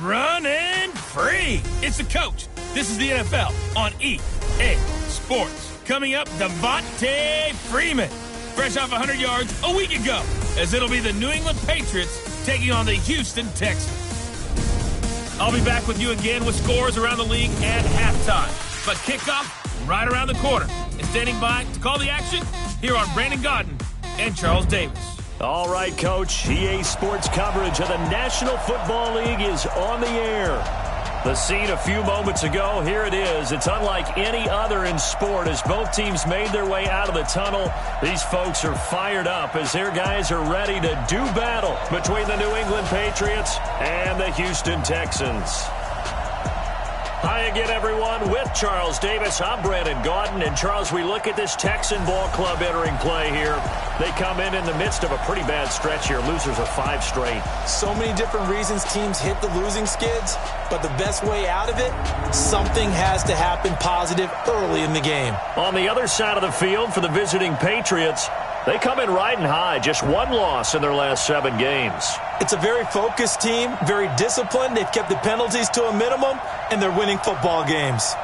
running free. It's the coach. This is the NFL on EA Sports. Coming up, Devontae Freeman, fresh off 100 yards a week ago, as it'll be the New England Patriots taking on the Houston Texans. I'll be back with you again with scores around the league at halftime. But kickoff right around the corner. And standing by to call the action, here are Brandon Gaudin and Charles Davis. All right, Coach. EA Sports coverage of the National Football League is on the air. The scene a few moments ago, here it is. It's unlike any other in sport as both teams made their way out of the tunnel. These folks are fired up as their guys are ready to do battle between the New England Patriots and the Houston Texans. Hi again, everyone. With Charles Davis, I'm Brandon Gaudin. And, Charles, we look at this Texan ball club entering play here. They come in the midst of a pretty bad stretch here. Losers of 5 straight. So many different reasons teams hit the losing skids, but the best way out of it, something has to happen positive early in the game. On the other side of the field for the visiting Patriots, they come in riding high. Just 1 loss in their last 7 games. It's a very focused team, very disciplined. They've kept the penalties to a minimum, and they're winning football games.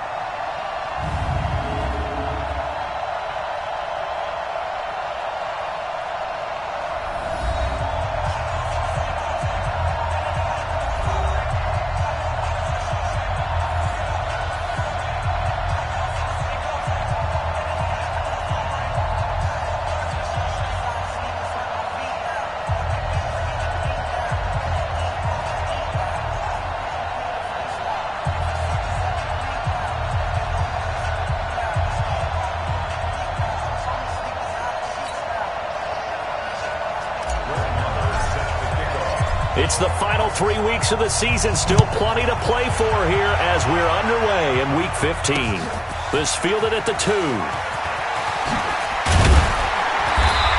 It's the final 3 weeks of the season. Still plenty to play for here as we're underway in Week 15. This fielded at the 2.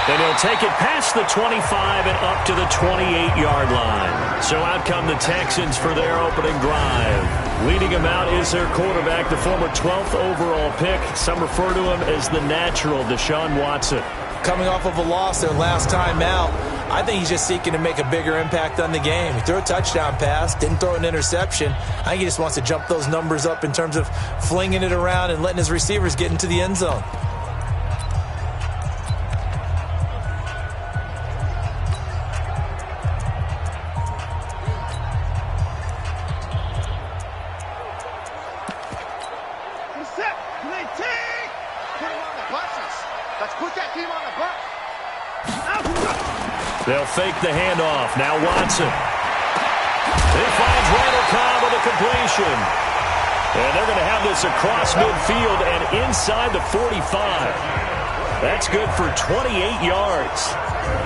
And he'll take it past the 25 and up to the 28-yard line. So out come the Texans for their opening drive. Leading him out is their quarterback, the former 12th overall pick. Some refer to him as the natural, Deshaun Watson. Coming off of a loss their last time out, I think he's just seeking to make a bigger impact on the game. He threw a touchdown pass, didn't throw an interception. I think he just wants to jump those numbers up in terms of flinging it around and letting his receivers get into the end zone. They'll fake the handoff. Now Watson. He finds Randall Cobb with a completion. And they're going to have this across midfield and inside the 45. That's good for 28 yards.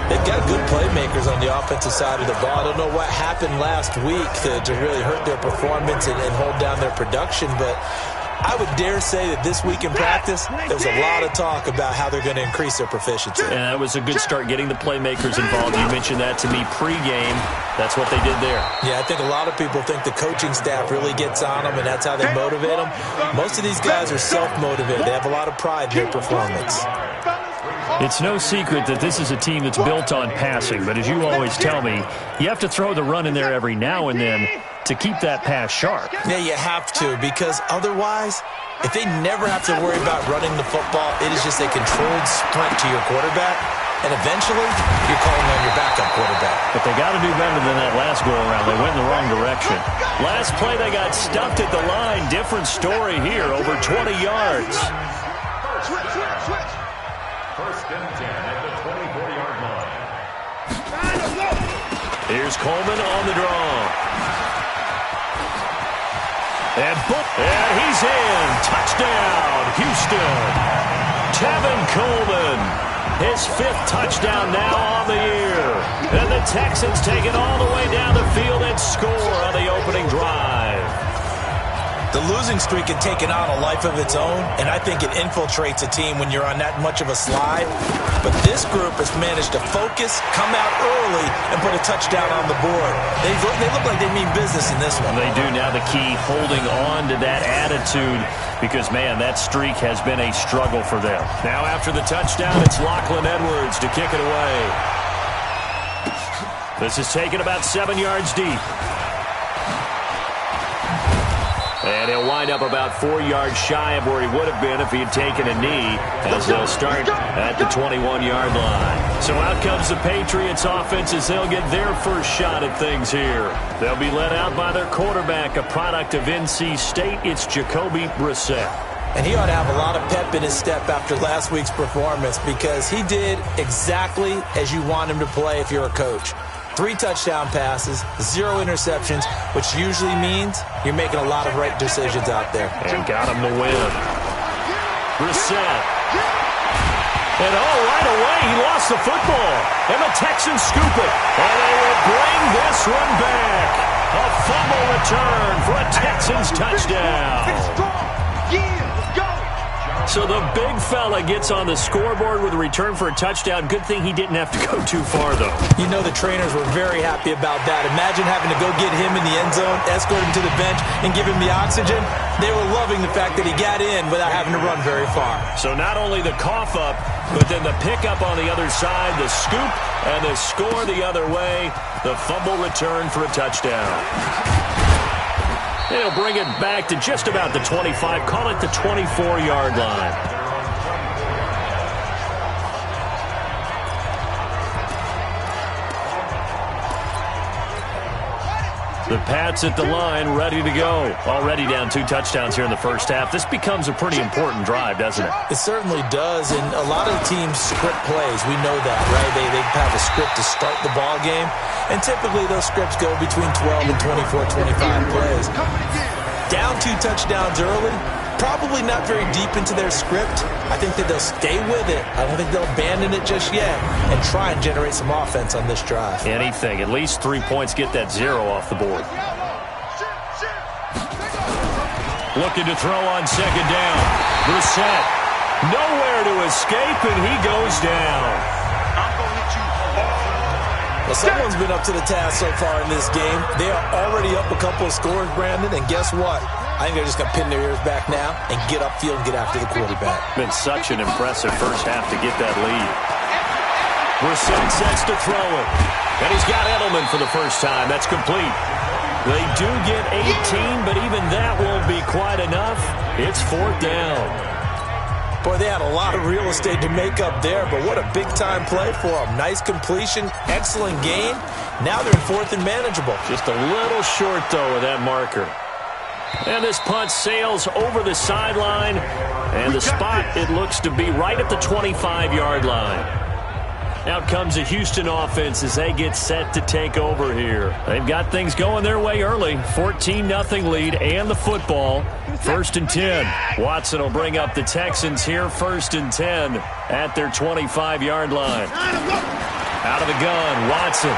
They've got good playmakers on the offensive side of the ball. I don't know what happened last week to really hurt their performance and hold down their production, but I would dare say that this week in practice, there was a lot of talk about how they're going to increase their proficiency. And that was a good start getting the playmakers involved. You mentioned that to me pregame. That's what they did there. Yeah, I think a lot of people think the coaching staff really gets on them, and that's how they motivate them. Most of these guys are self-motivated. They have a lot of pride in their performance. It's no secret that this is a team that's built on passing, but as you always tell me, you have to throw the run in there every now and then to keep that pass sharp. Yeah, you have to, because otherwise, if they never have to worry about running the football, it is just a controlled sprint to your quarterback, and eventually, you're calling on your backup quarterback. But they got to do better than that last go-around. They went in the wrong direction. Last play, they got stuffed at the line. Different story here, over 20 yards. Switch. First and 10 at the 24-yard line. Here's Coleman on the draw. And he's in. Touchdown, Houston. Tevin Coleman. His 5th touchdown now on the year. And the Texans take it all the way down the field and score on the opening drive. The losing streak had taken on a life of its own, and I think it infiltrates a team when you're on that much of a slide. But this group has managed to focus, come out early, and put a touchdown on the board. They look like they mean business in this one. They do. Now the key, holding on to that attitude, because, man, that streak has been a struggle for them. Now after the touchdown, it's Lachlan Edwards to kick it away. This is taken about 7 yards deep. And he'll wind up about 4 yards shy of where he would have been if he had taken a knee, as they'll start at the 21-yard line. So out comes the Patriots offense as they'll get their first shot at things here. They'll be led out by their quarterback, a product of NC State. It's Jacoby Brissett. And he ought to have a lot of pep in his step after last week's performance, because he did exactly as you want him to play if you're a coach. 3 touchdown passes, 0 interceptions, which usually means you're making a lot of right decisions out there. And got him to win. Brissett. And right away, he lost the football. And the Texans scoop it. And they will bring this one back. A fumble return for a Texans touchdown. So the big fella gets on the scoreboard with a return for a touchdown. Good thing he didn't have to go too far, though. You know the trainers were very happy about that. Imagine having to go get him in the end zone, escort him to the bench, and give him the oxygen. They were loving the fact that he got in without having to run very far. So not only the cough up, but then the pickup on the other side, the scoop, and the score the other way. The fumble return for a touchdown. They'll bring it back to just about the 25, call it the 24-yard line. The Pats at the line, ready to go. Already down 2 touchdowns here in the first half. This becomes a pretty important drive, doesn't it? It certainly does, and a lot of teams script plays. We know that, right? They have a script to start the ball game, and typically those scripts go between 12 and 24, 25 plays. Down 2 touchdowns early, probably not very deep into their script. I think that they'll stay with it. I don't think they'll abandon it just yet and try and generate some offense on this drive. Anything. At least 3 points, get that 0 off the board. Looking to throw on second down. Brissett. Nowhere to escape, and he goes down. Well, someone's been up to the task so far in this game. They are already up a couple of scores, Brandon, and guess what? I think they're just going to pin their ears back now and get upfield and get after the quarterback. Been such an impressive first half to get that lead. Brissett sets to throw it. And he's got Edelman for the first time. That's complete. They do get 18, but even that won't be quite enough. It's 4th down. Boy, they had a lot of real estate to make up there, but what a big-time play for them. Nice completion, excellent gain. Now they're in 4th and manageable. Just a little short, though, of that marker. And this punt sails over the sideline, and the spot, it looks to be right at the 25-yard line. Out comes the Houston offense as they get set to take over here. They've got things going their way early. 14-0 lead and the football. 1st and 10. Watson will bring up the Texans here. 1st and 10 at their 25-yard line. Out of the gun, Watson.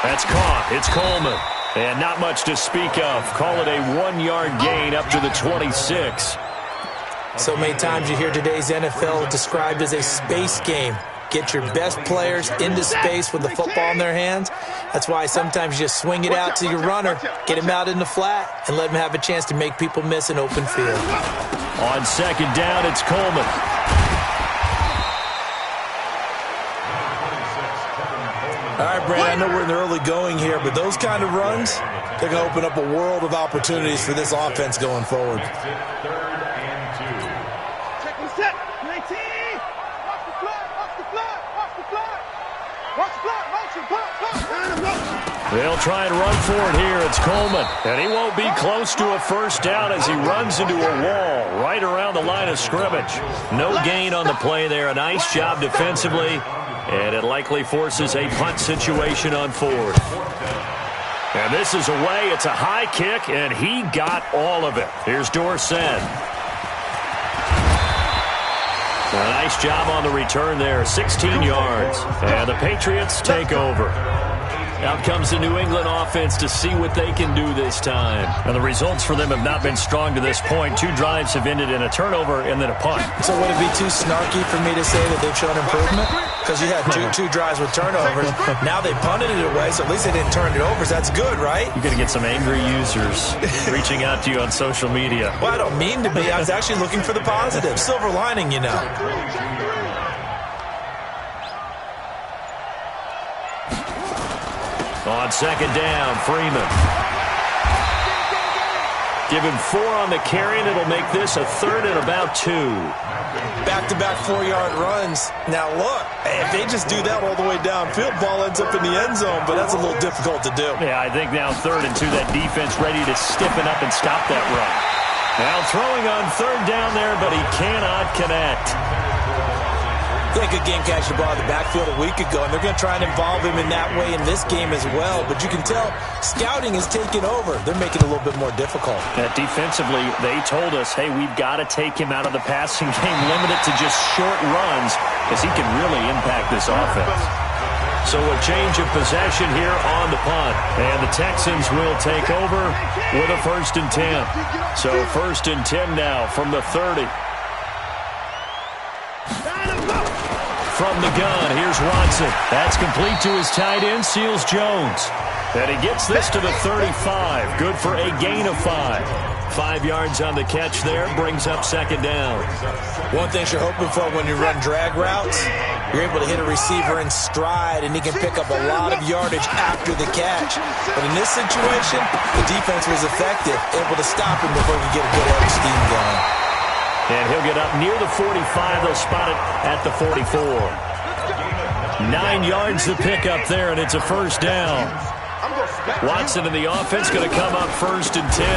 That's caught. It's Coleman. And not much to speak of. Call it a 1-yard gain up to the 26. So many times you hear today's NFL described as a space game. Get your best players into space with the football in their hands. That's why sometimes you just swing it out to your runner, get him out in the flat, and let him have a chance to make people miss an open field. On second down, it's Coleman. All right, Brad, I know we're in the early going here, but those kind of runs, they're going to open up a world of opportunities for this offense going forward. They'll try and run for it here. It's Coleman. And he won't be close to a first down as he runs into a wall right around the line of scrimmage. No gain on the play there. A nice job defensively. And it likely forces a punt situation on 4th. And this is away. It's a high kick, and he got all of it. Here's Dorsett. A nice job on the return there. 16 yards. And the Patriots take over. Out comes the New England offense to see what they can do this time. And the results for them have not been strong to this point. 2 drives have ended in a turnover and then a punt. So would it be too snarky for me to say that they've shown improvement? Because you had two drives with turnovers. Now they punted it away, so at least they didn't turn it over. So that's good, right? You're going to get some angry users reaching out to you on social media. Well, I don't mean to be. I was actually looking for the positive. Silver lining, you know. On second down, Freeman. Give him 4 on the carry, and it'll make this a 3rd and about 2. Back-to-back 4-yard runs. Now, look, if they just do that all the way downfield, ball ends up in the end zone, but that's a little difficult to do. Yeah, I think now 3rd and 2, that defense ready to stiffen up and stop that run. Now throwing on 3rd down there, but he cannot connect. They had a good game catching the ball in the backfield a week ago, and they're going to try and involve him in that way in this game as well. But you can tell scouting is taking over. They're making it a little bit more difficult. Defensively, they told us, hey, we've got to take him out of the passing game, limit it to just short runs, because he can really impact this offense. So a change of possession here on the punt. And the Texans will take over with a 1st and 10. So 1st and 10 now from the 30. From the gun, here's Watson. That's complete to his tight end, Seals Jones. And he gets this to the 35. Good for a gain of 5. 5 yards on the catch there, brings up 2nd down. One thing you're hoping for when you run drag routes, you're able to hit a receiver in stride, and he can pick up a lot of yardage after the catch. But in this situation, the defense was effective, able to stop him before he could get a good head of steam going. And he'll get up near the 45. They'll spot it at the 44. 9 yards to pick up there, and it's a 1st down. Watson and the offense going to come up 1st and 10.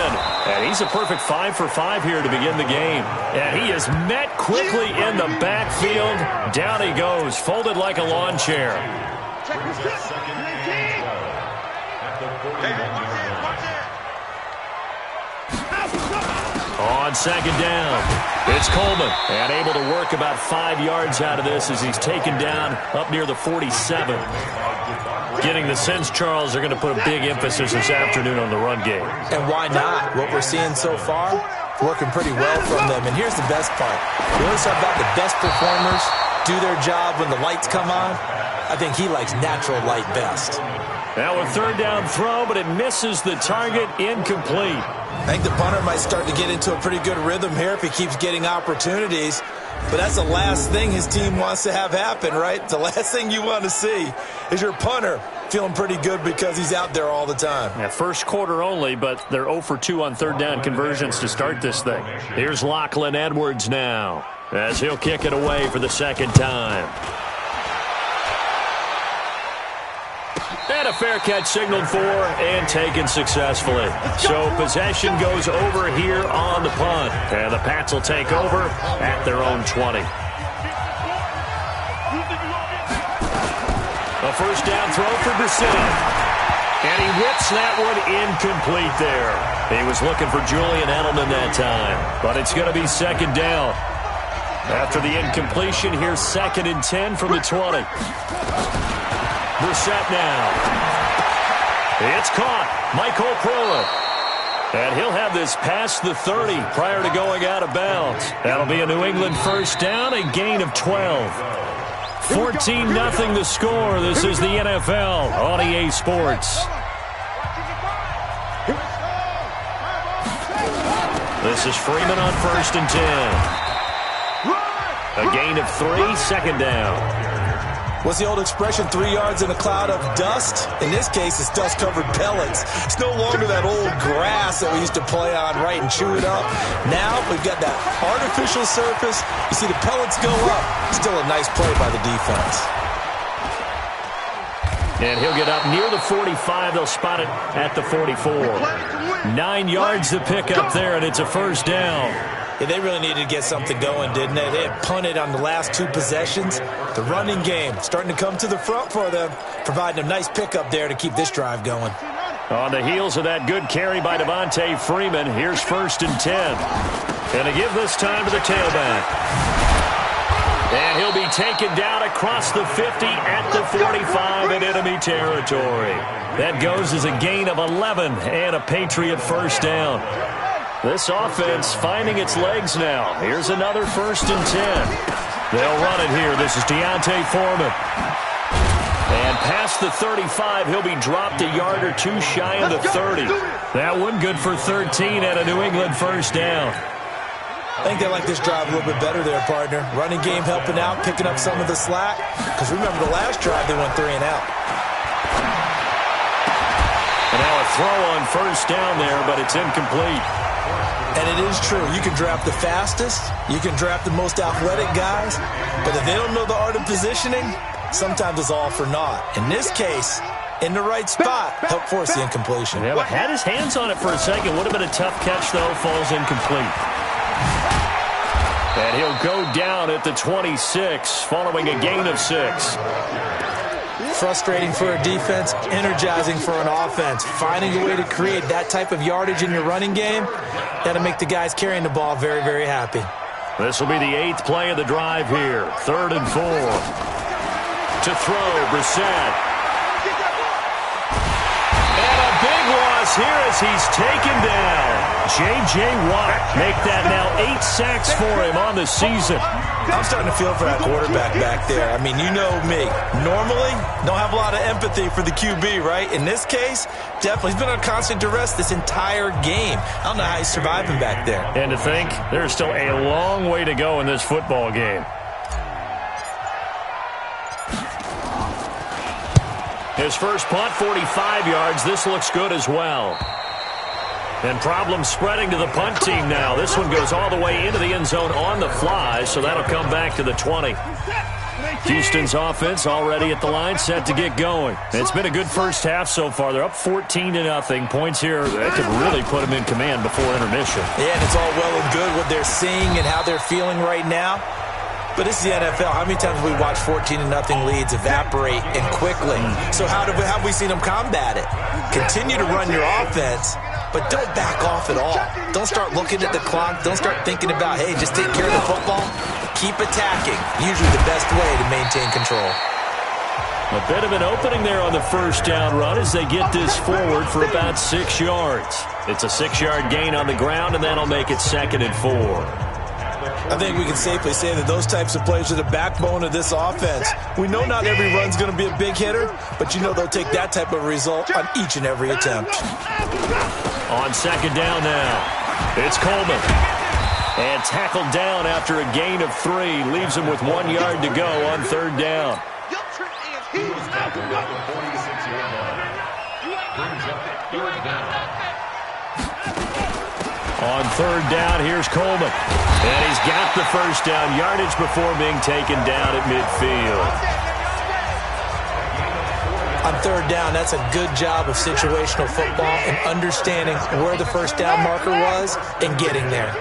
And he's a perfect 5 for 5 here to begin the game. And he is met quickly in the backfield. Down he goes, folded like a lawn chair. On 2nd down, it's Coleman, and able to work about 5 yards out of this as he's taken down up near the 47. Getting the sense, Charles, they're going to put a big emphasis this afternoon on the run game. And why not? What we're seeing so far, working pretty well from them. And here's the best part. We always talk about the best performers do their job when the lights come on. I think he likes natural light best. Now a 3rd down throw, but it misses the target, incomplete. I think the punter might start to get into a pretty good rhythm here if he keeps getting opportunities. But that's the last thing his team wants to have happen, right? The last thing you want to see is your punter feeling pretty good because he's out there all the time. Yeah, 1st quarter only, but they're 0 for 2 on 3rd down conversions to start this thing. Here's Lachlan Edwards now as he'll kick it away for the 2nd time. And a fair catch signaled for and taken successfully. So possession goes over here on the punt. And the Pats will take over at their own 20. A 1st down throw for Brissett. And he whips that one incomplete there. He was looking for Julian Edelman that time. But it's going to be 2nd down. After the incompletion, here's 2nd and 10 from the 20. Brissett now. It's caught. Michael Pruitt. And he'll have this past the 30 prior to going out of bounds. That'll be a New England 1st down, a gain of 12. 14-0 the score. This is the NFL on EA Sports. This is Freeman on 1st and 10. A gain of 3, 2nd down. What's the old expression, 3 yards in a cloud of dust? In this case, it's dust-covered pellets. It's no longer that old grass that we used to play on, right, and chew it up. Now we've got that artificial surface. You see the pellets go up. Still a nice play by the defense. And he'll get up near the 45. They'll spot it at the 44. 9 yards to pick up there, and it's a 1st down. Yeah, they really needed to get something going, didn't they? They had punted on the last 2 possessions. The running game starting to come to the front for them, providing a nice pickup there to keep this drive going. On the heels of that good carry by Devontae Freeman, here's 1st and 10. And to give this time to the tailback. And he'll be taken down across the 50 at the 45 in enemy territory. That goes as a gain of 11 and a Patriot 1st down. This offense finding its legs now. Here's another 1st and 10. They'll run it here. This is Deontay Foreman. And past the 35, he'll be dropped a yard or 2 shy of the 30. That one good for 13 and a New England 1st down. I think they like this drive a little bit better there, partner. Running game helping out, picking up some of the slack. Because remember the last drive, they went 3 and out. And now a throw on first down there, but it's incomplete. And it is true. You can draft the fastest. You can draft the most athletic guys. But if they don't know the art of positioning, sometimes it's all for naught. In this case, in the right spot, helped force the incompletion. Yeah, had his hands on it for a second. Would have been a tough catch, though. Falls incomplete. And he'll go down at the 26 following a gain of 6. Frustrating for a defense, energizing for an offense. Finding a way to create that type of yardage in your running game, that'll make the guys carrying the ball very, very happy. This will be the 8th play of the drive here. 3rd and 4. To throw, Brissett. And a big loss here as he's taken down. J.J. Watt make that now 8 sacks for him on the season. I'm starting to feel for that quarterback back there. I mean, you know me. Normally, don't have a lot of empathy for the QB, right? In this case, definitely. He's been on constant duress this entire game. I don't know how he's surviving back there. And to think, there's still a long way to go in this football game. His first punt, 45 yards. This looks good as well. And problems spreading to the punt team now. This one goes all the way into the end zone on the fly, so that'll come back to the 20. Houston's offense already at the line, set to get going. It's been a good first half so far. They're up 14-0. Points here that could really put them in command before intermission. Yeah, and it's all well and good what they're seeing and how they're feeling right now. But this is the NFL. How many times have we watched 14-0 leads evaporate and quickly? So how have we seen them combat it? Continue to run your offense, but don't back off at all. Don't start looking at the clock. Don't start thinking about, hey, just take care of the football. Keep attacking. Usually the best way to maintain control. A bit of an opening there on the first down run as they get this forward for about 6 yards. It's a 6-yard gain on the ground, and that'll make it 2nd and 4. I think we can safely say that those types of plays are the backbone of this offense. We know not every run's going to be a big hitter, but you know they'll take that type of result on each and every attempt. On 2nd down now, it's Coleman. And tackled down after a gain of 3. Leaves him with 1 yard to go on 3rd down. On 3rd down, here's Coleman. And he's got the first down yardage before being taken down at midfield. On 3rd down, that's a good job of situational football and understanding where the first down marker was and getting there.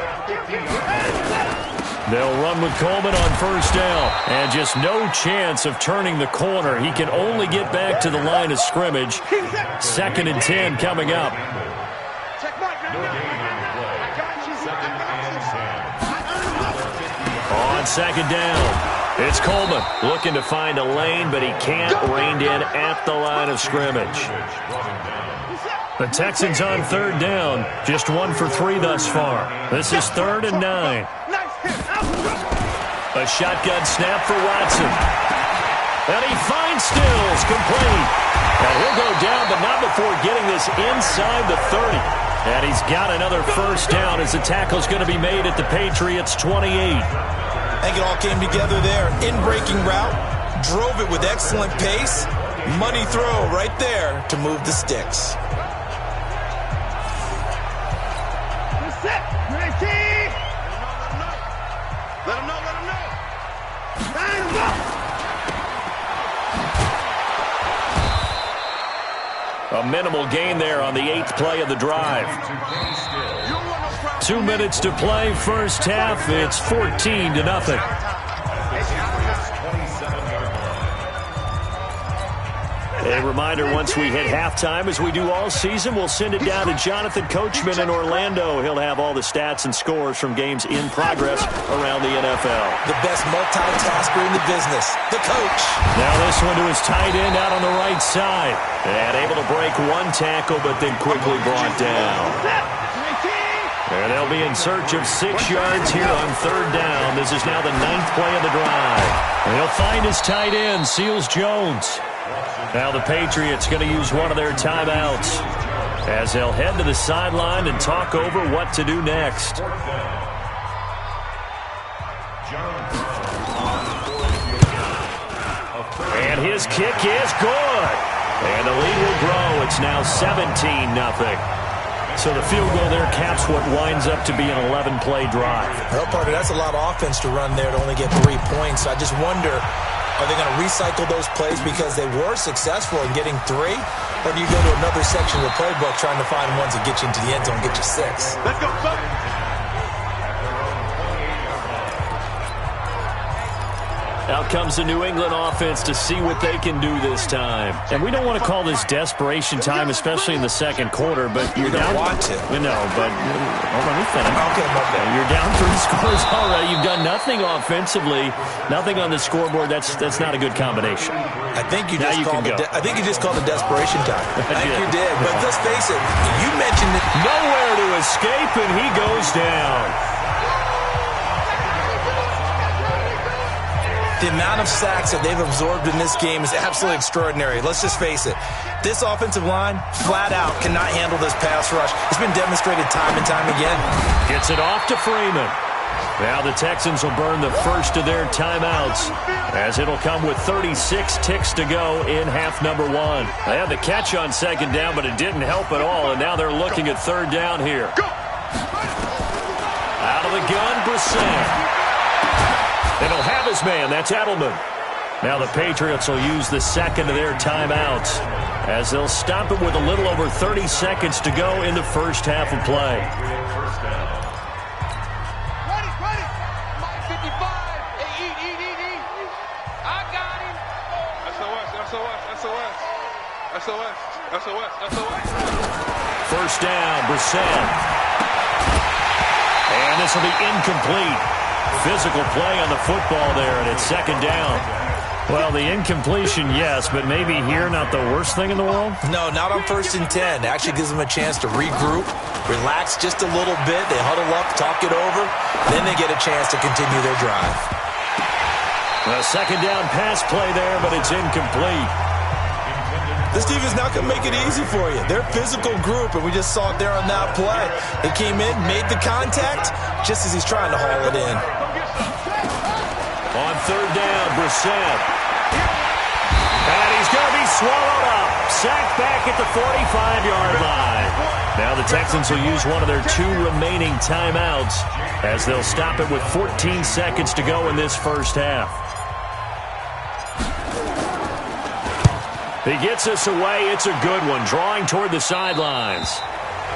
They'll run with Coleman on 1st down. And just no chance of turning the corner. He can only get back to the line of scrimmage. 2nd and 10 coming up. On 2nd down, it's Coleman looking to find a lane, but he can't. Reined in at the line of scrimmage. The Texans on 3rd down, just 1 for 3 thus far. This is 3rd and 9. A shotgun snap for Watson. And he finds Stills, complete. And he'll go down, but not before getting this inside the 30. And he's got another first down as the tackle's going to be made at the Patriots' 28. I think it all came together there. In-breaking route, drove it with excellent pace. Money throw right there to move the sticks. Let him know. A minimal gain there on the 8th play of the drive. 2 minutes to play, first half. It's 14-0. A reminder, once we hit halftime, as we do all season, we'll send it down to Jonathan Coachman in Orlando. He'll have all the stats and scores from games in progress around the NFL. The best multitasker in the business, the coach. Now this one to his tight end out on the right side. And able to break 1 tackle, but then quickly brought down. And they'll be in search of 6 yards here on 3rd down. This is now the 9th play of the drive. And he'll find his tight end, Seals Jones. Now the Patriots going to use one of their timeouts as they'll head to the sideline and talk over what to do next. And his kick is good. And the lead will grow. It's now 17-0. So the field goal there caps what winds up to be an 11-play drive. Well, partner, that's a lot of offense to run there to only get 3 points. I just wonder, are they going to recycle those plays because they were successful in getting 3? Or do you go to another section of the playbook trying to find ones that get you into the end zone and get you 6? Let's go, son. Out comes the New England offense to see what they can do this time. And we don't want to call this desperation time, especially in the second quarter, but you're down. Want to. No, but hold on, let me finish. Okay. You're down 3 scores already. You've done nothing offensively, nothing on the scoreboard. That's not a good combination. I think you just called it desperation time. I think you did. But let's face it, you mentioned it. Nowhere to escape, and he goes down. The amount of sacks that they've absorbed in this game is absolutely extraordinary. Let's just face it. This offensive line, flat out, cannot handle this pass rush. It's been demonstrated time and time again. Gets it off to Freeman. Now the Texans will burn the first of their timeouts, as it'll come with 36 ticks to go in half number 1. They had the catch on second down, but it didn't help at all, and now they're looking at third down here. Out of the gun, Brissett. And he'll have his man. That's Edelman. Now the Patriots will use the second of their timeouts, as they'll stop it with a little over 30 seconds to go in the first half of play. Ready. 55. Hey, eat. I got him. SOS. First down, Brissett. And this will be incomplete. Physical play on the football there, and it's second down. Well, the incompletion, yes, but maybe here not the worst thing in the world? No, not on 1st and 10. It actually gives them a chance to regroup, relax just a little bit. They huddle up, talk it over. Then they get a chance to continue their drive. A second down pass play there, but it's incomplete. This defense not going to make it easy for you. They're a physical group, and we just saw it there on that play. They came in, made the contact, just as he's trying to haul it in. On third down, Brissett. And he's going to be swallowed up. Sacked back at the 45-yard line. Now the Texans will use one of their 2 remaining timeouts, as they'll stop it with 14 seconds to go in this first half. He gets us away. It's a good one, drawing toward the sidelines.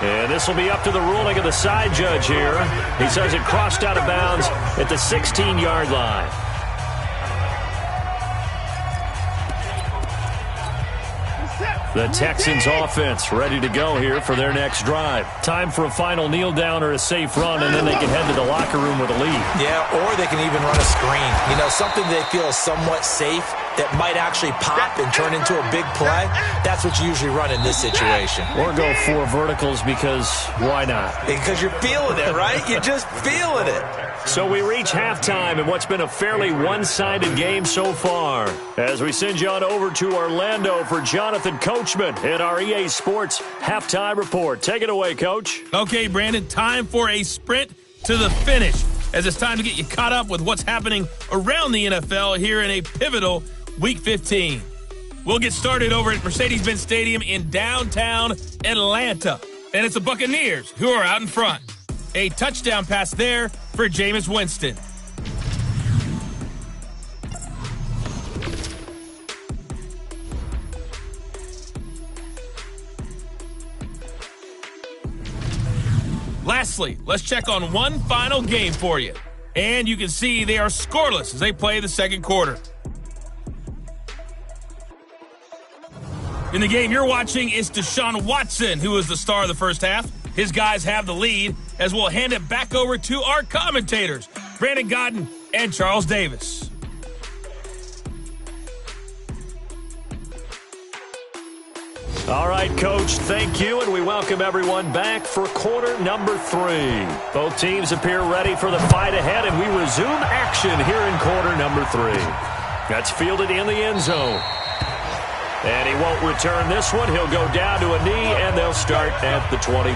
And this will be up to the ruling of the side judge here. He says it crossed out of bounds at the 16-yard line. The Texans offense ready to go here for their next drive. Time for a final kneel down or a safe run, and then they can head to the locker room with a lead. Yeah, or they can even run a screen. You know, something they feel is somewhat safe that might actually pop and turn into a big play. That's what you usually run in this situation. Or go 4 verticals, because why not? Because you're feeling it, right? You're just feeling it. So we reach halftime in what's been a fairly one-sided game so far, as we send you on over to Orlando for Jonathan Coachman in our EA Sports Halftime Report. Take it away, Coach. Okay, Brandon, time for a sprint to the finish, as it's time to get you caught up with what's happening around the NFL here in a pivotal Week 15. We'll get started over at Mercedes-Benz Stadium in downtown Atlanta, and it's the Buccaneers who are out in front. A touchdown pass there for Jameis Winston. Lastly, let's check on one final game for you. And you can see they are scoreless as they play the second quarter. In the game you're watching is Deshaun Watson, who is the star of the first half. His guys have the lead, as we'll hand it back over to our commentators, Brandon Godden and Charles Davis. All right, Coach, thank you, and we welcome everyone back for quarter number 3. Both teams appear ready for the fight ahead, and we resume action here in quarter number 3. That's fielded in the end zone. And he won't return this one. He'll go down to a knee, and they'll start at the 25.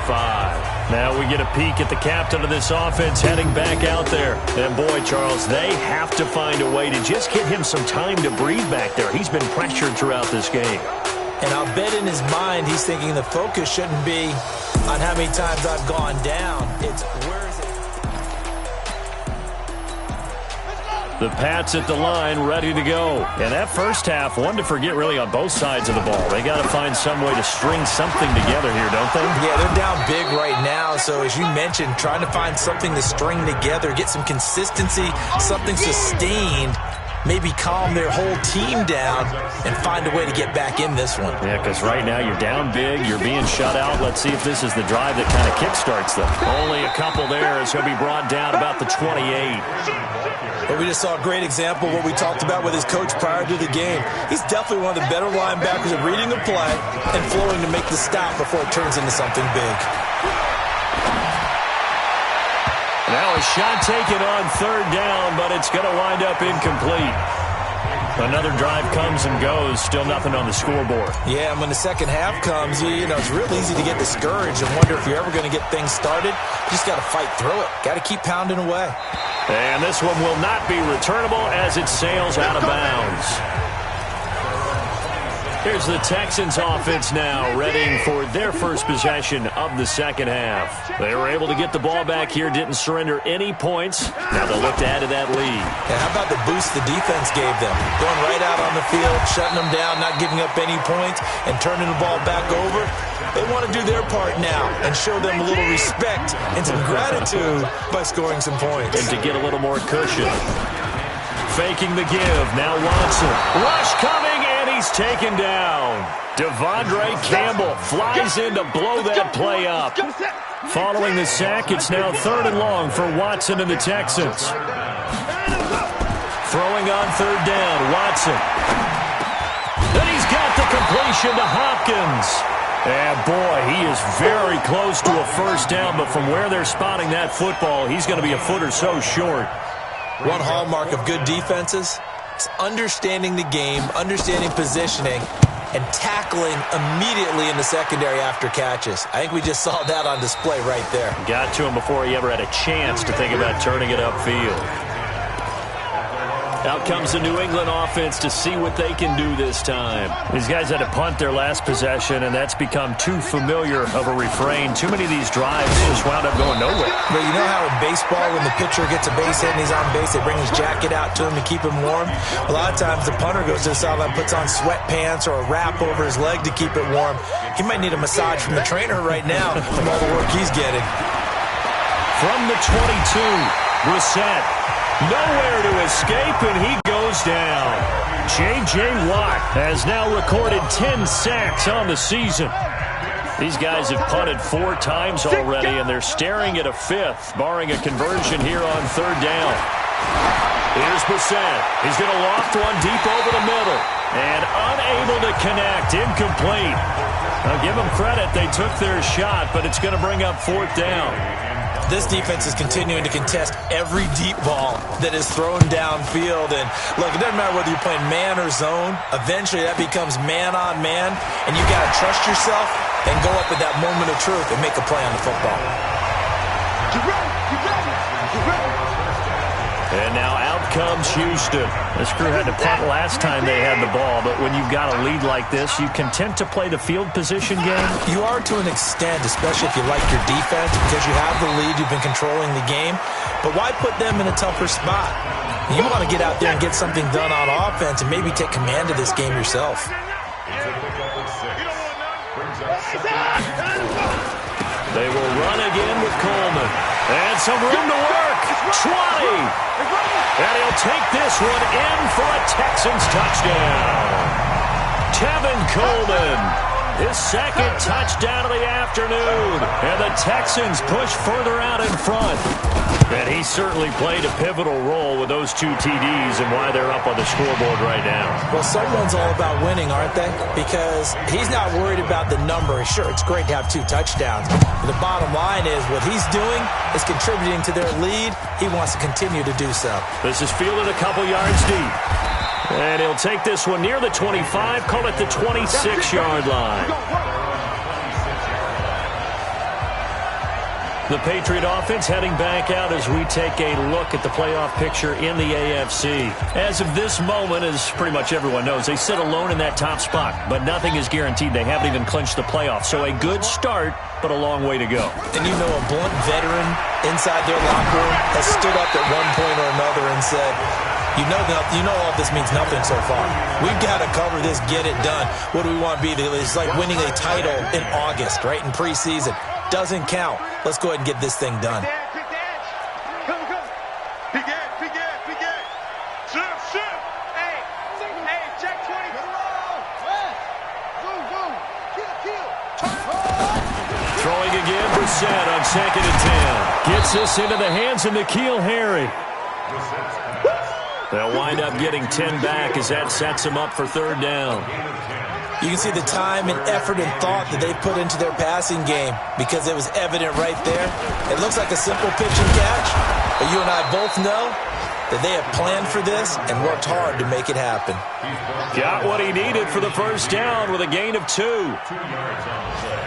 Now we get a peek at the captain of this offense heading back out there. And boy, Charles, they have to find a way to just get him some time to breathe back there. He's been pressured throughout this game. And I'll bet in his mind he's thinking the focus shouldn't be on how many times I've gone down. It's where is it? The Pats at the line, ready to go. And that first half, one to forget really on both sides of the ball. They got to find some way to string something together here, don't they? Yeah, they're down big right now. So as you mentioned, trying to find something to string together, get some consistency, something sustained, maybe calm their whole team down and find a way to get back in this one. Yeah, because right now you're down big, you're being shut out. Let's see if this is the drive that kind of kickstarts them. Only a couple there as he'll be brought down about the 28. But we just saw a great example of what we talked about with his coach prior to the game. He's definitely one of the better linebackers at reading the play and flowing to make the stop before it turns into something big. Now a shot taken on third down, but it's going to wind up incomplete. Another drive comes and goes, still nothing on the scoreboard. Yeah, and when the second half comes, you know, it's real easy to get discouraged and wonder if you're ever going to get things started. You just got to fight through it. Got to keep pounding away. And this one will not be returnable as it sails out of bounds. Here's the Texans offense now, readying for their first possession of the second half. They were able to get the ball back here, didn't surrender any points. Now they'll look to add to that lead. And how about the boost the defense gave them? Going right out on the field, shutting them down, not giving up any points, and turning the ball back over. They want to do their part now and show them a little respect and some gratitude by scoring some points. And to get a little more cushion. Faking the give. Now Watson. Rush coming, and he's taken down. Devondre Campbell flies in to blow that play up. Following the sack, it's now 3rd and long for Watson and the Texans. Throwing on third down, Watson. Then he's got the completion to Hopkins. And boy, he is very close to a first down, but from where they're spotting that football, he's going to be a foot or so short. One hallmark of good defenses is understanding the game, understanding positioning, and tackling immediately in the secondary after catches. I think we just saw that on display right there. Got to him before he ever had a chance to think about turning it upfield. Out comes the New England offense to see what they can do this time. These guys had to punt their last possession, and that's become too familiar of a refrain. Too many of these drives just wound up going nowhere. But you know how in baseball, when the pitcher gets a base hit and he's on base, they bring his jacket out to him to keep him warm? A lot of times the punter goes to the sideline, puts on sweatpants or a wrap over his leg to keep it warm. He might need a massage from the trainer right now from all the work he's getting. From the 22, Brissett. Nowhere to escape, and he goes down. J.J. Watt has now recorded 10 sacks on the season. These guys have punted 4 times already, and they're staring at a 5th, barring a conversion here on third down. Here's Brissett. He's going to loft one deep over the middle, and unable to connect, incomplete. Now give them credit, they took their shot, but it's going to bring up 4th down. This defense is continuing to contest every deep ball that is thrown downfield. And look, it doesn't matter whether you're playing man or zone. Eventually that becomes man on man, and you got to trust yourself and go up at that moment of truth and make a play on the football. And now out comes Houston. This crew had to punt last time they had the ball, but when you've got a lead like this, you content to play the field position game? You are to an extent, especially if you like your defense, because you have the lead, you've been controlling the game. But why put them in a tougher spot? You want to get out there and get something done on offense and maybe take command of this game yourself. They will run again with Coleman. And some room to work. 20. And he'll take this one in for a Texans touchdown. Tevin Coleman. His second touchdown of the afternoon. And the Texans push further out in front. And he certainly played a pivotal role with those 2 TDs and why they're up on the scoreboard right now. Well, someone's all about winning, aren't they? Because he's not worried about the number. Sure, it's great to have 2 touchdowns. But the bottom line is what he's doing is contributing to their lead. He wants to continue to do so. This is fielded a couple yards deep. And he'll take this one near the 25, call it the 26-yard line. The Patriot offense heading back out as we take a look at the playoff picture in the AFC. As of this moment, as pretty much everyone knows, they sit alone in that top spot, but nothing is guaranteed. They haven't even clinched the playoffs. So a good start, but a long way to go. And you know, a blunt veteran inside their locker room has stood up at one point or another and said, you know all this means nothing so far. We've got to cover this, get it done. What do we want to be? It's like winning a title in August, right, in preseason. Doesn't count. Let's go ahead and get this thing done. Come. Big edge. Shift. Hey, check 20. Go. Kill. Throwing again, Brissett on 2nd and 10. Gets this into the hands of N'Keal Harry. They'll wind up getting 10 back as that sets them up for 3rd down. You can see the time and effort and thought that they put into their passing game because it was evident right there. It looks like a simple pitch and catch, but you and I both know that they have planned for this and worked hard to make it happen. Got what he needed for the 1st down with a gain of 2. 2 yards on the play.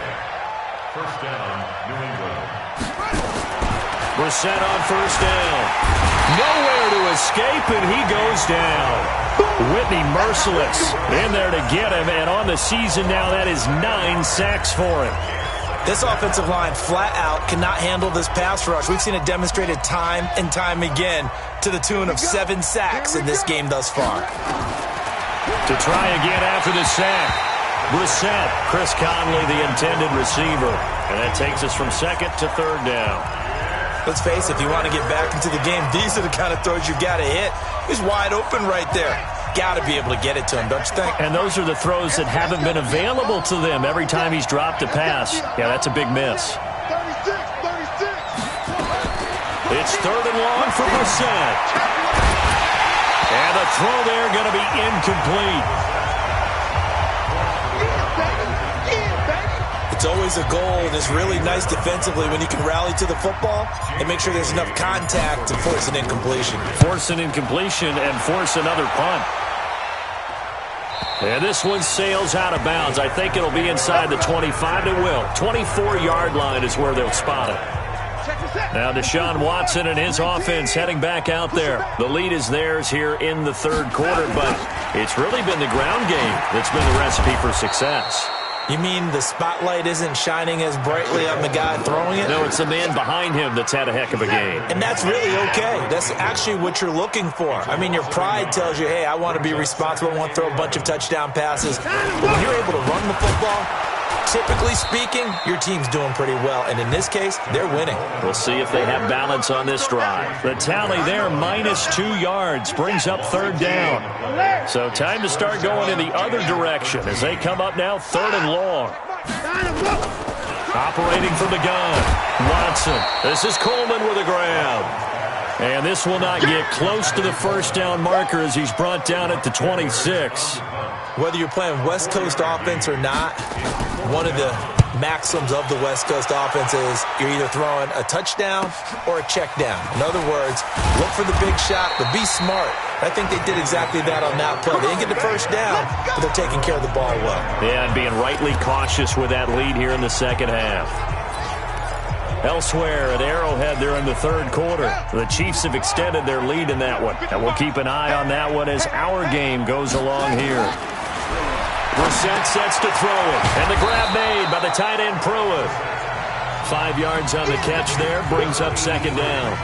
1st down, New England. Brissett on 1st down. Nowhere to escape, and he goes down. Whitney merciless in there to get him, and on the season now, that is 9 sacks for him. This offensive line flat out cannot handle this pass rush. We've seen it demonstrated time and time again to the tune of 7 sacks in this game thus far. To try again after the sack. Brissett, Chris Conley, the intended receiver. And that takes us from 2nd to 3rd down. Let's face it, if you want to get back into the game, these are the kind of throws you got to hit. He's wide open right there. Got to be able to get it to him, don't you think? And those are the throws that haven't been available to them every time he's dropped a pass. Yeah, that's a big miss. 36. It's 3rd and long for Brissett. And the throw there going to be incomplete. It's always a goal, and it's really nice defensively when you can rally to the football and make sure there's enough contact to force an incompletion. Force an incompletion and force another punt. And this one sails out of bounds. I think it'll be inside the 25. It will. 24-yard line is where they'll spot it. Now Deshaun Watson and his offense heading back out there. The lead is theirs here in the 3rd quarter, but it's really been the ground game that's been the recipe for success. You mean the spotlight isn't shining as brightly on the guy throwing it? No, it's the man behind him that's had a heck of a game. And that's really okay. That's actually what you're looking for. I mean, your pride tells you, hey, I want to be responsible. I want to throw a bunch of touchdown passes. But when you're able to run the football, typically speaking, your team's doing pretty well. And in this case, they're winning. We'll see if they have balance on this drive. The tally there, -2 yards, brings up 3rd down. So time to start going in the other direction as they come up now 3rd and long. Operating from the gun, Watson. This is Coleman with a grab. And this will not get close to the 1st down marker as he's brought down at the 26. Whether you're playing West Coast offense or not, one of the maxims of the West Coast offense is you're either throwing a touchdown or a check down. In other words, look for the big shot, but be smart. I think they did exactly that on that play. They didn't get the 1st down, but they're taking care of the ball well. Yeah, and being rightly cautious with that lead here in the 2nd half. Elsewhere at Arrowhead, they're in the 3rd quarter. The Chiefs have extended their lead in that one, and we'll keep an eye on that one as our game goes along here. Brissett sets to throw it, and the grab made by the tight end Pruitt. 5 yards on the catch there, brings up 2nd down.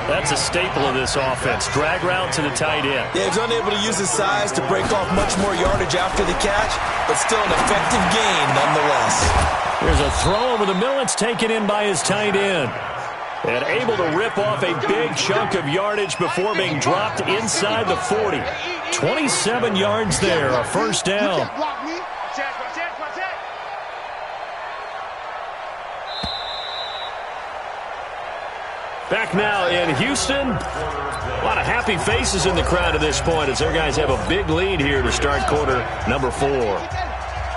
That's a staple of this offense. Drag route to the tight end. Yeah, he's unable to use his size to break off much more yardage after the catch, but still an effective gain nonetheless. There's a throw over the middle. It's taken in by his tight end. And able to rip off a big chunk of yardage before being dropped inside the 40. 27 yards there, a 1st down. Back now in Houston. A lot of happy faces in the crowd at this point as their guys have a big lead here to start quarter number 4.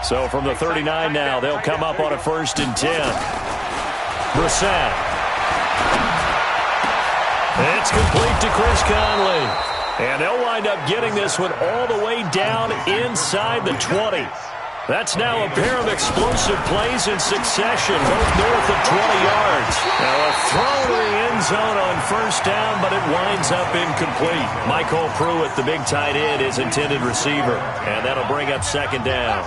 So from the 39 now, they'll come up on a 1st and 10. Brissett. It's complete to Chris Conley. And they'll wind up getting this one all the way down inside the 20. That's now a pair of explosive plays in succession, both north of 20 yards. Now a throw to the end zone on first down, but it winds up incomplete. Michael Pruitt, the big tight end, is intended receiver, and that'll bring up second down.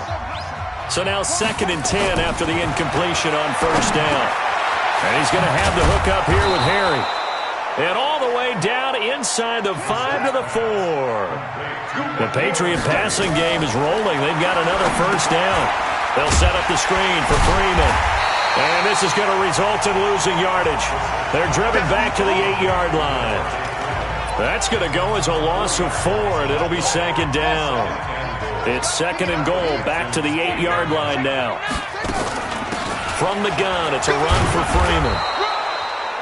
So now 2nd and 10 after the incompletion on first down. And he's going to have the hook up here with Harry. And all the way down inside the 5 to the 4. The Patriot passing game is rolling. They've got another first down. They'll set up the screen for Freeman. And this is going to result in losing yardage. They're driven back to the 8-yard line. That's going to go as a loss of 4, and it'll be 2nd down. It's 2nd and goal, back to the 8-yard line now. From the gun, it's a run for Freeman.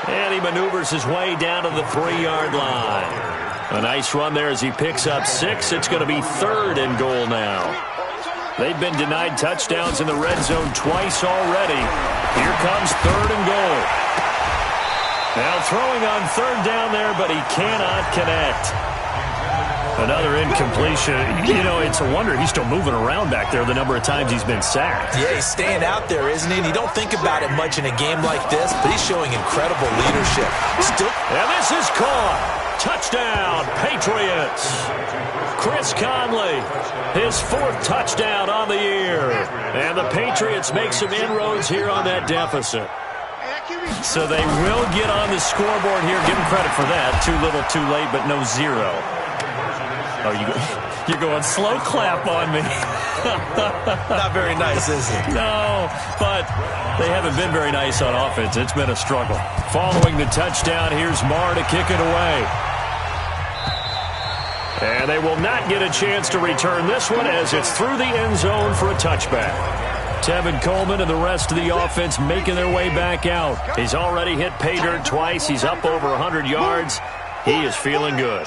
And he maneuvers his way down to the 3-yard line. A nice run there as he picks up 6. It's going to be 3rd and goal now. They've been denied touchdowns in the red zone twice already. Here comes 3rd and goal. Now throwing on 3rd down there, but he cannot connect. Another incompletion. You know, it's a wonder he's still moving around back there the number of times he's been sacked. Yeah, he's staying out there, isn't he? And you don't think about it much in a game like this, but he's showing incredible leadership. And this is caught. Touchdown, Patriots. Chris Conley, his 4th touchdown on the year. And the Patriots make some inroads here on that deficit. So they will get on the scoreboard here. Give them credit for that. Too little, too late, but no 0. Oh, you're going slow clap on me. Not very nice, is it? No, but they haven't been very nice on offense. It's been a struggle. Following the touchdown, here's Marr to kick it away. And they will not get a chance to return this one as it's through the end zone for a touchback. Tevin Coleman and the rest of the offense making their way back out. He's already hit pay dirt twice. He's up over 100 yards. He is feeling good.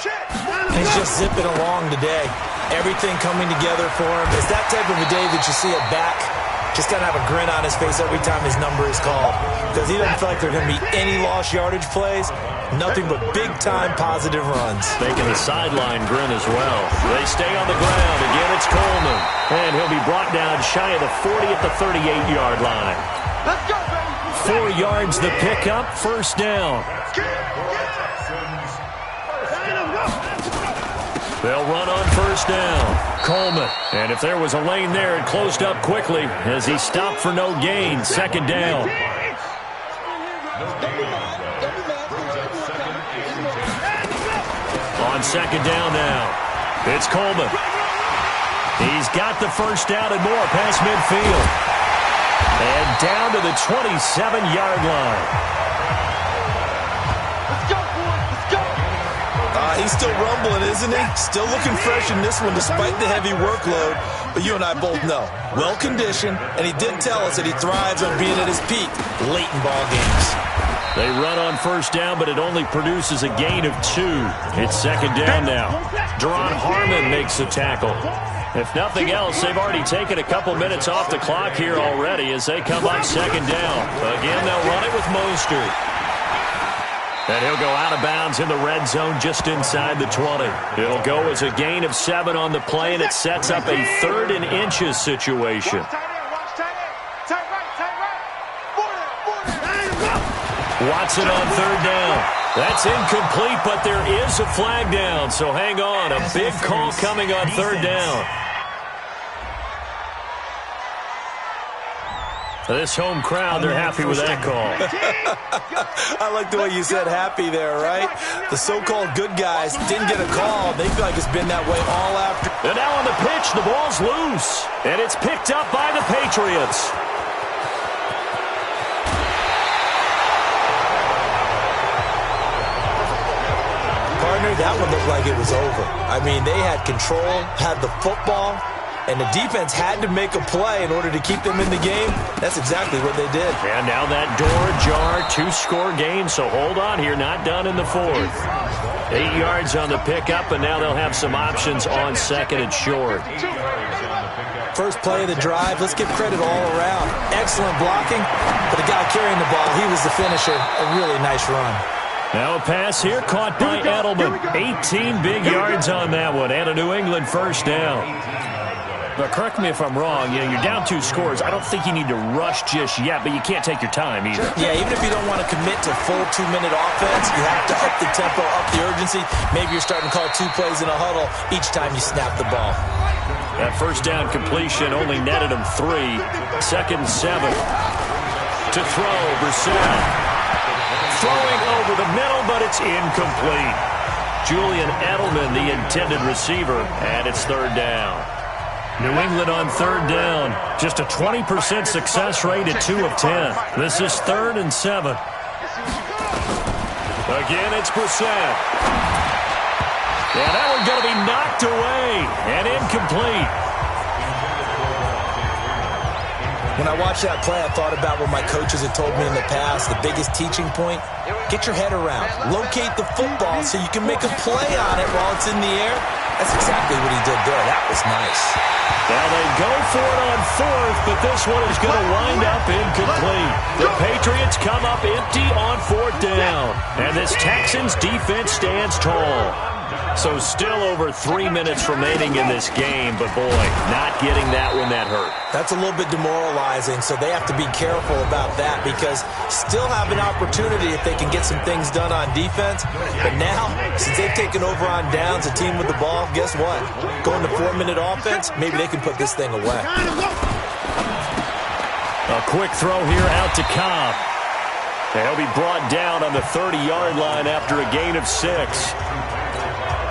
He's just zipping along today. Everything coming together for him. It's that type of a day that you see a back just kind of have a grin on his face every time his number is called. Because he doesn't feel like there are going to be any lost yardage plays. Nothing but big-time positive runs. Making the sideline grin as well. They stay on the ground. Again, it's Coleman. And he'll be brought down shy of the 40 at the 38-yard line. Let's go, baby. 4 yards the pickup, first down. They'll run on first down. Coleman. And if there was a lane there, it closed up quickly as he stopped for no gain. Second down. On second down now. It's Coleman. He's got the first down and more past midfield. And down to the 27-yard line. He's still rumbling, isn't he? Still looking fresh in this one despite the heavy workload. But you and I both know, well-conditioned, and he did tell us that he thrives on being at his peak late in ball games. They run on first down, but it only produces a gain of 2. It's second down now. Deron Harmon makes the tackle. If nothing else, they've already taken a couple minutes off the clock here already as they come up second down. Again, they'll run it with Mostert. And he'll go out of bounds in the red zone just inside the 20. It'll go as a gain of 7 on the play, and it sets up a 3rd and inches situation. Watson on third down. That's incomplete, but there is a flag down, so hang on. A big call coming on third down. This home crowd, they're happy with that call. I like the way you said happy there, right? The so-called good guys didn't get a call. They feel like it's been that way all after. And now on the pitch, the ball's loose. And it's picked up by the Patriots. Partner, that one looked like it was over. I mean, they had control, had the football, and the defense had to make a play in order to keep them in the game. That's exactly what they did. And now that door ajar, 2-score game, so hold on here, not done in the 4th. 8 yards on the pickup, and now they'll have some options on second and short. First play of the drive, let's give credit all around. Excellent blocking, but the guy carrying the ball, he was the finisher. A really nice run. Now a pass here caught by Edelman. 18 big yards on that one, and a New England first down. But correct me if I'm wrong, you're down 2 scores. I don't think you need to rush just yet, but you can't take your time either. Yeah, even if you don't want to commit to full 2-minute offense, you have to up the tempo, up the urgency. Maybe you're starting to call 2 plays in a huddle each time you snap the ball. That first down completion only netted him 3. 2nd and 7. To throw, Brissett. Throwing over the middle, but it's incomplete. Julian Edelman, the intended receiver, and it's 3rd down. New England on 3rd down. Just a 20% success rate at 2 of 10. This is 3rd and 7. Again, it's Brissett. Yeah, that one's going to be knocked away and incomplete. When I watched that play, I thought about what my coaches had told me in the past. The biggest teaching point, get your head around. Locate the football so you can make a play on it while it's in the air. That's exactly what he did there. That was nice. Now they go for it on 4th, but this one is going to wind up incomplete. The Patriots come up empty on 4th down. And this Texans defense stands tall. So still over 3 minutes remaining in this game, but boy, not getting that one that hurt. That's a little bit demoralizing, so they have to be careful about that because still have an opportunity if they can get some things done on defense. But now, since they've taken over on downs, a team with the ball, guess what? Going to 4-minute offense, maybe they can put this thing away. A quick throw here out to Cobb. And he'll be brought down on the 30-yard line after a gain of 6.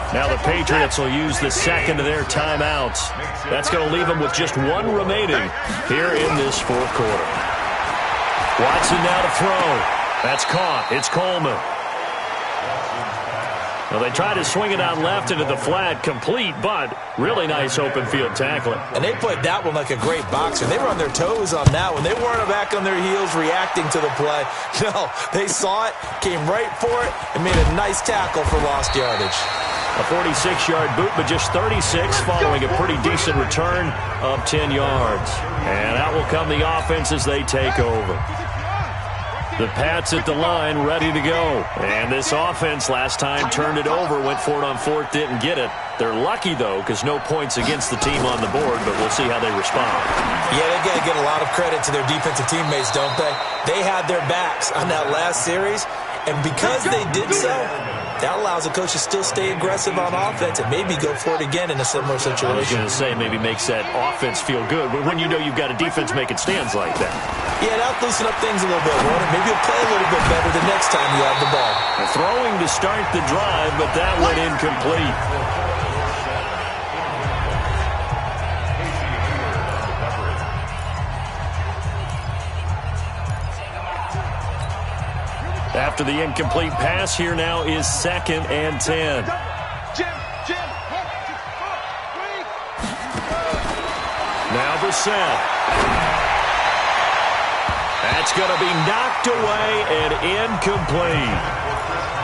Now the Patriots will use the second of their timeouts. That's going to leave them with just 1 remaining here in this 4th quarter. Watson now to throw. That's caught. It's Coleman. Well, they try to swing it out left into the flat, complete, but really nice open field tackling. And they played that one like a great boxer. They were on their toes on that one. They weren't back on their heels reacting to the play. No, they saw it, came right for it, and made a nice tackle for lost yardage. A 46-yard boot, but just 36 following a pretty decent return of 10 yards. And out will come the offense as they take over. The Pats at the line, ready to go. And this offense last time turned it over, went for it on 4th, didn't get it. They're lucky, though, because no points against the team on the board, but we'll see how they respond. Yeah, they got to get a lot of credit to their defensive teammates, don't they? They had their backs on that last series, and because they did so, that allows a coach to still stay aggressive on offense and maybe go for it again in a similar situation. I was going to say maybe makes that offense feel good, but when you know you've got a defense making stands like that. Yeah, that'll loosen up things a little bit, won't it? Maybe you'll play a little bit better the next time you have the ball. Throwing to start the drive, but that went incomplete. After the incomplete pass, here now is 2nd and 10. Now Brissett. That's going to be knocked away and incomplete.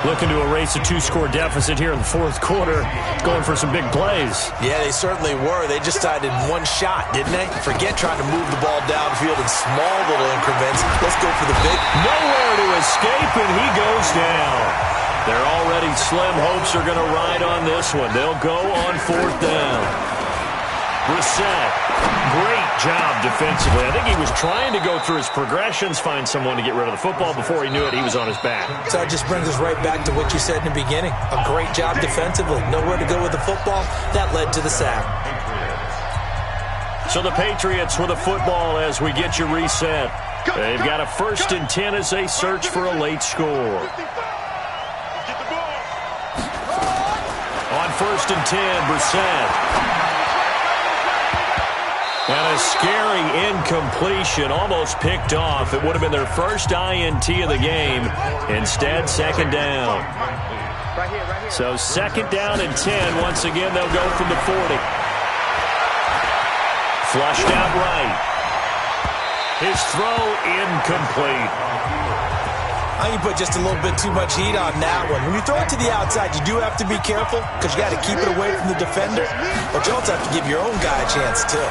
Looking to erase a 2-score deficit here in the 4th quarter. Going for some big plays. Yeah, they certainly were. They just decided one shot, didn't they? Forget trying to move the ball downfield in small little increments. Let's go for the big. Nowhere to escape, and he goes down. Their already slim hopes are going to ride on this one. They'll go on 4th down. Brissett, great job defensively. I think he was trying to go through his progressions, find someone to get rid of the football. Before he knew it, he was on his back. So it just brings us right back to what you said in the beginning. A great job defensively. Nowhere to go with the football. That led to the sack. So the Patriots with a football as we get you reset. They've got a 1st and 10 as they search for a late score. On 1st and 10, Brissett. And a scary incompletion, almost picked off. It would have been their first INT of the game. Instead, 2nd down. So 2nd down and 10. Once again, they'll go from the 40. Flushed out right. His throw incomplete. I think you put just a little bit too much heat on that one. When you throw it to the outside, you do have to be careful because you got to keep it away from the defender. But you also have to give your own guy a chance, too.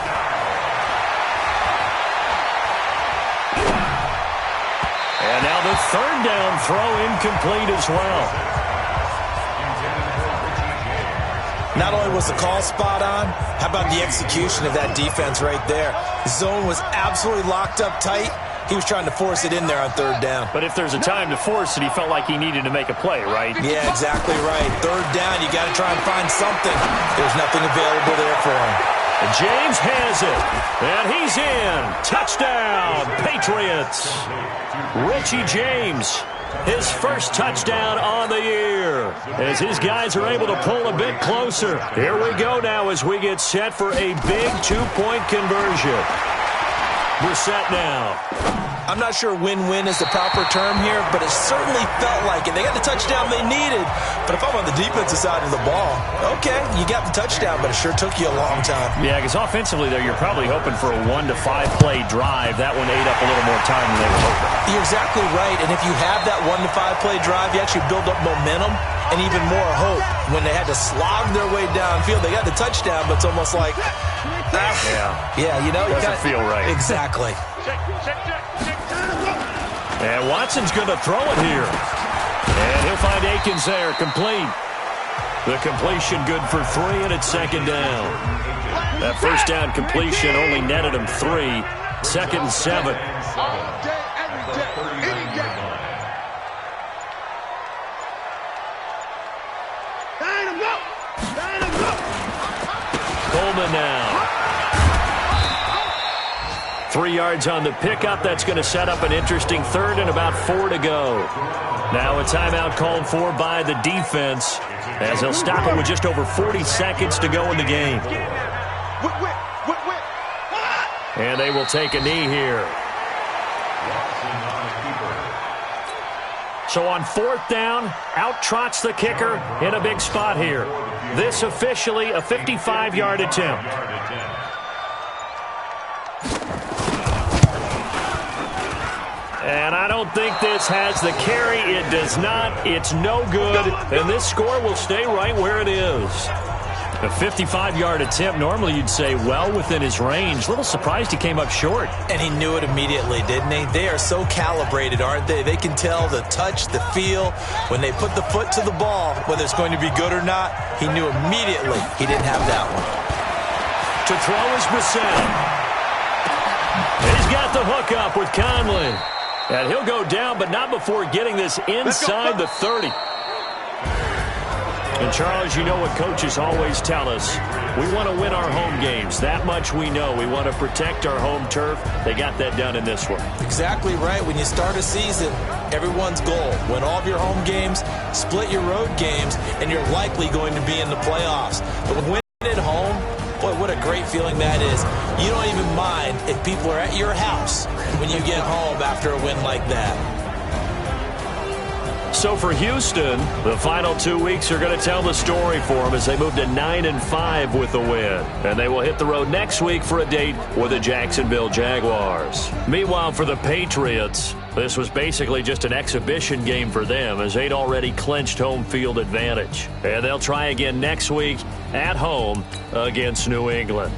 And now the 3rd down throw incomplete as well. Not only was the call spot on, how about the execution of that defense right there? The zone was absolutely locked up tight. He was trying to force it in there on third down. But if there's a time to force it, he felt like he needed to make a play, right? Yeah, exactly right. Third down, you got to try and find something. There's nothing available there for him. And James has it. And he's in. Touchdown, Patriots. Richie James, his first touchdown on the year. As his guys are able to pull a bit closer. Here we go now as we get set for a big two-point conversion. We're set now. I'm not sure win-win is the proper term here, but it certainly felt like it. They got the touchdown they needed. But if I'm on the defensive side of the ball, okay, you got the touchdown, but it sure took you a long time. Yeah, because offensively there, you're probably hoping for a 1 to 5 play drive. That one ate up a little more time than they were hoping. You're exactly right. And if you have that 1 to 5 play drive, you actually build up momentum and even more hope. When they had to slog their way downfield, they got the touchdown, but it's almost like, yeah, you know, doesn't feel right. Exactly. And Watson's going to throw it here. And he'll find Akins there, complete. The completion good for 3, and it's second down. That first down completion only netted him 3. Second and 7. Coleman now. 3 yards on the pickup. That's going to set up an interesting third and about 4 to go. Now a timeout called for by the defense as they'll stop it with just over 40 seconds to go in the game. And they will take a knee here. So on 4th down, out trots the kicker in a big spot here. This officially a 55-yard attempt. And I don't think this has the carry. It does not. It's no good. And this score will stay right where it is. A 55-yard attempt, normally you'd say well within his range. A little surprised he came up short. And he knew it immediately, didn't he? They are so calibrated, aren't they? They can tell the touch, the feel. When they put the foot to the ball, whether it's going to be good or not, he knew immediately he didn't have that one. To throw is Brissett. He's got the hook up with Conley. And he'll go down, but not before getting this inside the 30. And, Charles, you know what coaches always tell us. We want to win our home games. That much we know. We want to protect our home turf. They got that done in this one. Exactly right. When you start a season, everyone's goal, win all of your home games, split your road games, and you're likely going to be in the playoffs. But when winning at home, boy, what a great feeling that is. You don't even mind if people are at your house when you get home after a win like that. So for Houston, the final 2 weeks are going to tell the story for them as they move to 9-5 with the win. And they will hit the road next week for a date with the Jacksonville Jaguars. Meanwhile, for the Patriots, this was basically just an exhibition game for them as they'd already clinched home field advantage. And they'll try again next week at home against New England.